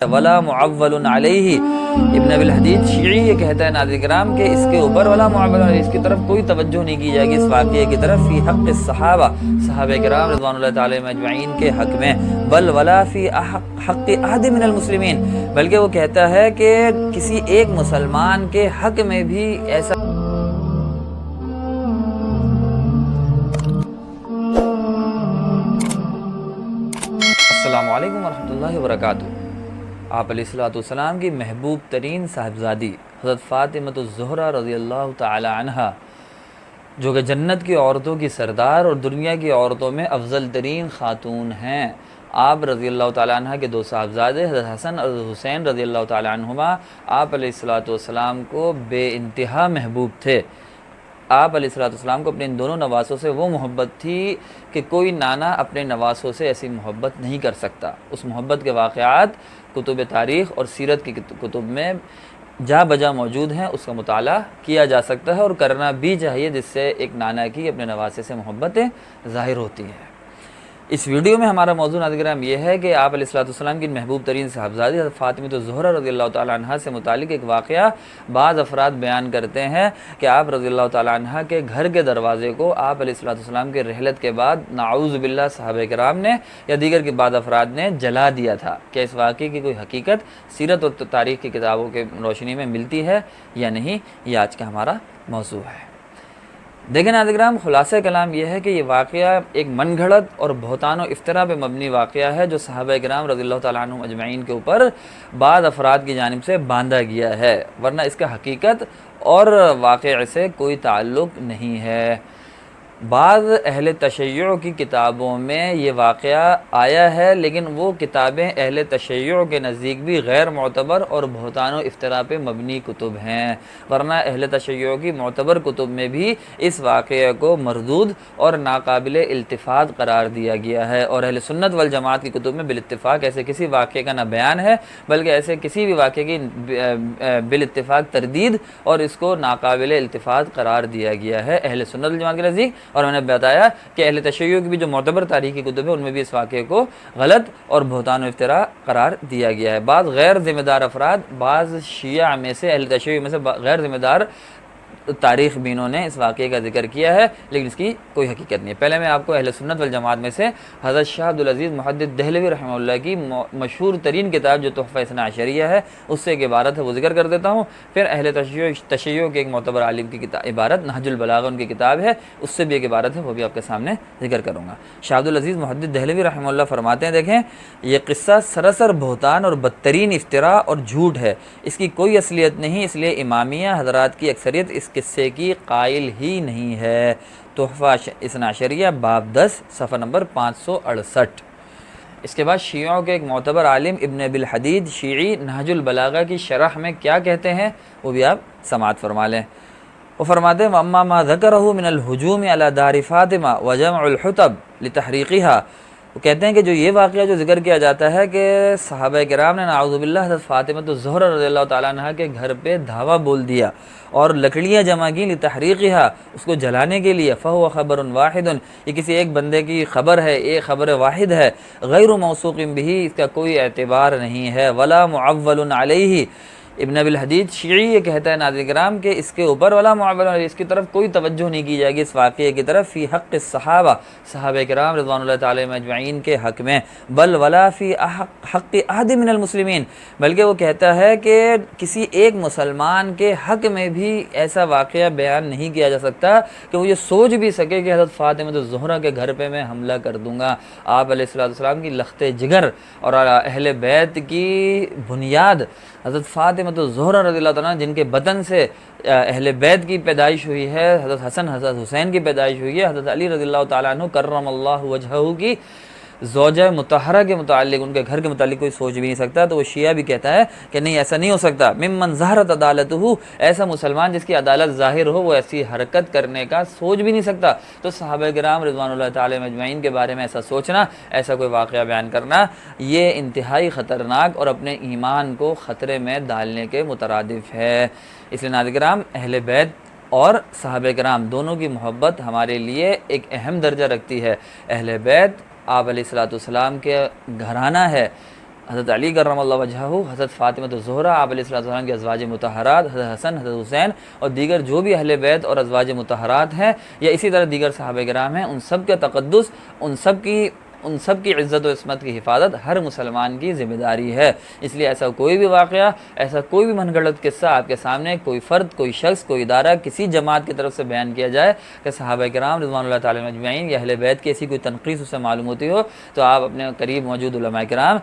ولا معول علیہ۔ ابن ابی الحدید شیعی یہ کہتا ہے ناظرین کرام کہ اس کے اوپر ولا معول علیہ، اس کی طرف کوئی توجہ نہیں کی جائے گی، اس واقعے کی طرف فی حق الصحابہ، صحابہ کرام رضوان اللہ تعالی اجمعین کے حق میں، بل ولا فی حق احد من المسلمین، بلکہ وہ کہتا ہے کہ کسی ایک مسلمان کے حق میں بھی ایسا السلام علیکم ورحمۃ اللہ وبرکاتہ۔ آپ علیہ الصلوۃ والسلام کی محبوب ترین صاحبزادی حضرت فاطمہ الزہرا رضی اللہ تعالی عنہا، جو کہ جنت کی عورتوں کی سردار اور دنیا کی عورتوں میں افضل ترین خاتون ہیں، آپ رضی اللہ تعالی عنہ کے دو صاحبزادے حضرت حسن اور حسین رضی اللہ تعالی عنہما آپ علیہ الصلوۃ والسلام کو بے انتہا محبوب تھے۔ آپ علیہ الصلوۃ والسلام کو اپنے ان دونوں نواسوں سے وہ محبت تھی کہ کوئی نانا اپنے نواسوں سے ایسی محبت نہیں کر سکتا۔ اس محبت کے واقعات کتب تاریخ اور سیرت کی کتب میں جا بجا موجود ہیں، اس کا مطالعہ کیا جا سکتا ہے اور کرنا بھی چاہیے، جس سے ایک نانا کی اپنے نواسے سے محبتیں ظاہر ہوتی ہیں۔ اس ویڈیو میں ہمارا موضوع ناظرین کرام یہ ہے کہ آپ علیہ الصلوۃ والسلام کی محبوب ترین صاحبزادی حضرت فاطمہ الزہرا رضی اللہ تعالی عنہا سے متعلق ایک واقعہ بعض افراد بیان کرتے ہیں کہ آپ رضی اللہ تعالی عنہا کے گھر کے دروازے کو آپ علیہ الصلوۃ والسلام کے رحلت کے بعد نعوذ باللہ صحابہ کرام نے یا دیگر کے بعض افراد نے جلا دیا تھا۔ کیا اس واقعے کی کوئی حقیقت سیرت اور تاریخ کی کتابوں کے روشنی میں ملتی ہے یا نہیں، یہ آج کا ہمارا موضوع ہے۔ دیکھیں ناظرین کرام، خلاصہ کلام یہ ہے کہ یہ واقعہ ایک من گھڑت اور بہتان و افتراء پہ مبنی واقعہ ہے، جو صحابہ کرام رضی اللہ تعالیٰ عنہم اجمعین کے اوپر بعض افراد کی جانب سے باندھا گیا ہے، ورنہ اس کا حقیقت اور واقعے سے کوئی تعلق نہیں ہے۔ بعض اہل تشیع کی کتابوں میں یہ واقعہ آیا ہے، لیکن وہ کتابیں اہل تشیع کے نزدیک بھی غیر معتبر اور بہتان و افتراء پہ مبنی کتب ہیں، ورنہ اہل تشیع کی معتبر کتب میں بھی اس واقعے کو مردود اور ناقابل التفات قرار دیا گیا ہے، اور اہل سنت والجماعت کی کتب میں بالاتفاق ایسے کسی واقعے کا نہ بیان ہے، بلکہ ایسے کسی بھی واقعے کی بالاتفاق تردید اور اس کو ناقابل التفات قرار دیا گیا ہے اہل سنت والجماعت کے نزدیک۔ اور میں نے بتایا کہ اہل تشیع کی بھی جو معتبر تاریخی کتب ہے ان میں بھی اس واقعے کو غلط اور بہتان و افتراء قرار دیا گیا ہے۔ بعض غیر ذمہ دار افراد، بعض شیعہ میں سے، اہل تشیع میں سے غیر ذمہ دار تاریخ بینوں نے اس واقعے کا ذکر کیا ہے، لیکن اس کی کوئی حقیقت نہیں ہے۔ پہلے میں آپ کو اہل سنت والجماعت میں سے حضرت شاہ عبدالعزیز محدث دہلوی رحمہ اللہ کی مشہور ترین کتاب جو تحفہ اثنا عشریہ ہے، اس سے ایک عبارت ہے وہ ذکر کر دیتا ہوں، پھر اہل تشیع کے ایک معتبر عالم کی عبارت نہج البلاغہ ان کی کتاب ہے، اس سے بھی ایک عبارت ہے وہ بھی آپ کے سامنے ذکر کروں گا۔ شاہ عبدالعزیز محدث دہلوی رحمہ اللہ فرماتے ہیں، دیکھیں یہ قصہ سراسر بہتان اور بدترین افتراء اور جھوٹ ہے، اس کی کوئی اصلیت نہیں، اس لیے امامیہ حضرات کی اکثریت اس قصے کی قائل ہی نہیں ہے۔ تحفہ اثنا عشریہ باب 10 صفحہ نمبر 568۔ اس کے بعد شیعوں کے ایک معتبر عالم ابن ابی الحدید شیعی نہج البلاغہ کی شرح میں کیا کہتے ہیں وہ بھی آپ سماعت فرما لیں۔ وہ فرماتے ہیں وَأَمَّا مَا ذَكَرَهُ مِنَ الْهُجُومِ عَلَى دَارِ فاطمہ وَجَمْعُ الْحُطَبِ لِتَحْرِيقِهَا، وہ کہتے ہیں کہ جو یہ واقعہ جو ذکر کیا جاتا ہے کہ صحابہ کرام نے نعوذ باللہ حضرت فاطمہ الزہرا رضی اللہ تعالیٰ عنہ کے گھر پہ دھاوا بول دیا اور لکڑیاں جمع کی لتحریقها، اس کو جلانے کے لیے، فهو خبر واحد، یہ کسی ایک بندے کی خبر ہے، ایک خبر واحد ہے، غیر موثوق به، اس کا کوئی اعتبار نہیں ہے، ولا معول علیہ۔ ابن ابی الحدید شیعی یہ کہتا ہے ناظرین کرام کہ اس کے اوپر ولا معول علیہ، اس کی طرف کوئی توجہ نہیں کی جائے گی، اس واقعے کی طرف فی حق الصحابہ، صحابہ کرام رضوان اللہ تعالی اجمعین کے حق میں، بل ولا فی حق احد من المسلمین، بلکہ وہ کہتا ہے کہ کسی ایک مسلمان کے حق میں بھی ایسا واقعہ بیان نہیں کیا جا سکتا کہ وہ یہ سوچ بھی سکے کہ حضرت فاطمہ الزہرا کے گھر پہ میں حملہ کر دوں گا۔ آپ علیہ الصلوۃ والسلام کی لخت جگر اور اہل بیت کی بنیاد حضرت فاطمہ الزہرا رضی اللہ تعالیٰ جن کے بدن سے اہل بیت کی پیدائش ہوئی ہے، حضرت حسن حضرت حسین کی پیدائش ہوئی ہے، حضرت علی رضی اللہ تعالیٰ عنہ کرم اللہ وجہہ کی زوجہ مطہرہ کے متعلق، ان کے گھر کے متعلق کوئی سوچ بھی نہیں سکتا، تو وہ شیعہ بھی کہتا ہے کہ نہیں ایسا نہیں ہو سکتا۔ ممن ظہرت عدالتہ، ایسا مسلمان جس کی عدالت ظاہر ہو وہ ایسی حرکت کرنے کا سوچ بھی نہیں سکتا۔ تو صحابہ کرام رضوان اللہ تعالی اجمعین کے بارے میں ایسا سوچنا، ایسا کوئی واقعہ بیان کرنا، یہ انتہائی خطرناک اور اپنے ایمان کو خطرے میں ڈالنے کے مترادف ہے۔ اس لیے ناظرین کرام، اہل بیت اور صحابہ کرام دونوں کی محبت ہمارے لیے ایک اہم درجہ رکھتی ہے۔ اہل بیت آپ علیہ الصلوۃ والسلام کے گھرانہ ہے، حضرت علی کرم اللہ وجہہ، حضرت فاطمۃ الزہرا، آپ علیہ السلام کے ازواج مطہرات، حضرت حسن، حضرت حسین اور دیگر جو بھی اہل بیت اور ازواج مطہرات ہیں، یا اسی طرح دیگر صحابہ کرام ہیں، ان سب کا تقدس، ان سب کی عزت و عصمت کی حفاظت ہر مسلمان کی ذمہ داری ہے۔ اس لیے ایسا کوئی بھی واقعہ، ایسا کوئی بھی من گھڑت قصہ آپ کے سامنے کوئی فرد، کوئی شخص، کوئی ادارہ، کسی جماعت کی طرف سے بیان کیا جائے کہ صحابہ کرام رضوان اللہ تعالی علیہم اجمعین یا اہل بیت کی ایسی کوئی تنقیص اسے معلوم ہوتی ہو، تو آپ اپنے قریب موجود علماء کرام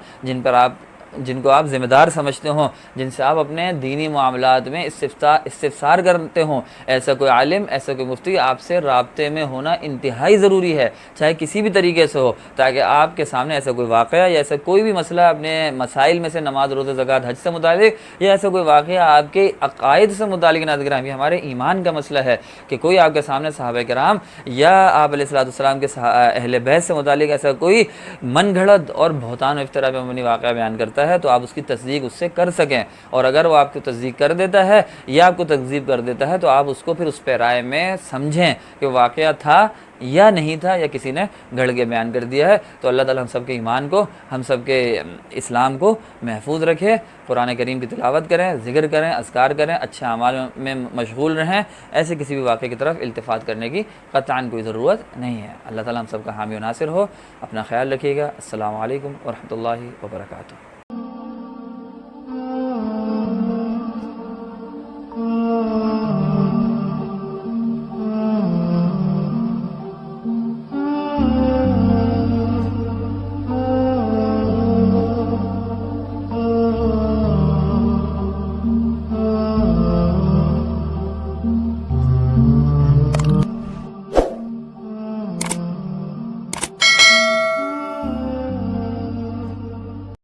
جن کو آپ ذمہ دار سمجھتے ہوں، جن سے آپ اپنے دینی معاملات میں استفسار کرتے ہوں، ایسا کوئی عالم، ایسا کوئی مفتی آپ سے رابطے میں ہونا انتہائی ضروری ہے، چاہے کسی بھی طریقے سے ہو، تاکہ آپ کے سامنے ایسا کوئی واقعہ یا ایسا کوئی بھی مسئلہ اپنے مسائل میں سے نماز، روزہ، زکوٰۃ، حج سے متعلق، یا ایسا کوئی واقعہ آپ کے عقائد سے متعلق نازل کرام، یہ ہمارے ایمان کا مسئلہ ہے کہ کوئی آپ کے سامنے صحابہ کرام یا آپ علیہ السلام کے اہل بیت سے متعلق ایسا کوئی من گھڑت اور بہتان و افتراء پہ مبنی واقعہ بیان کرتا ہے تو آپ اس کی تصدیق اس سے کر سکیں، اور اگر وہ آپ کو تصدیق کر دیتا ہے یا آپ کو تکذیب کر دیتا ہے تو آپ اس کو پھر اس پہ رائے میں سمجھیں کہ واقعہ تھا یا نہیں تھا، یا کسی نے گھڑ کے بیان کر دیا ہے۔ تو اللہ تعالیٰ ہم سب کے ایمان کو، ہم سب کے اسلام کو محفوظ رکھے، قرآن کریم کی تلاوت کریں، ذکر کریں، اذکار کریں، اچھے اعمال میں مشغول رہیں، ایسے کسی بھی واقعے کی طرف التفات کرنے کی قطعاً کوئی ضرورت نہیں ہے۔ اللہ تعالیٰ ہم سب کا حامی و ناصر ہو۔ اپنا خیال رکھیے گا۔ السلام علیکم ورحمۃ اللہ وبرکاتہ۔